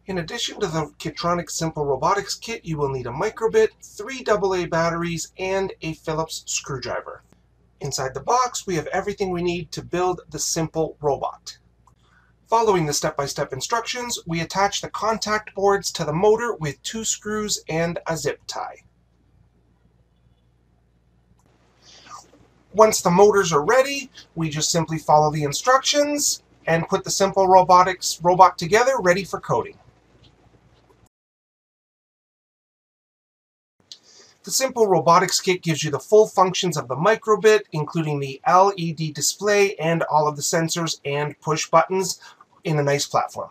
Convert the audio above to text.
In addition to the Kitronic Simple Robotics Kit, you will need a microbit, 3 AA batteries, and a Phillips screwdriver. Inside the box, we have everything we need to build the simple robot. Following the step-by-step instructions, we attach the contact boards to the motor with 2 screws and a zip tie. Once the motors are ready, we just simply follow the instructions and put the Simple Robotics robot together, ready for coding. The Simple Robotics Kit gives you the full functions of the microbit, including the LED display and all of the sensors and push buttons in a nice platform.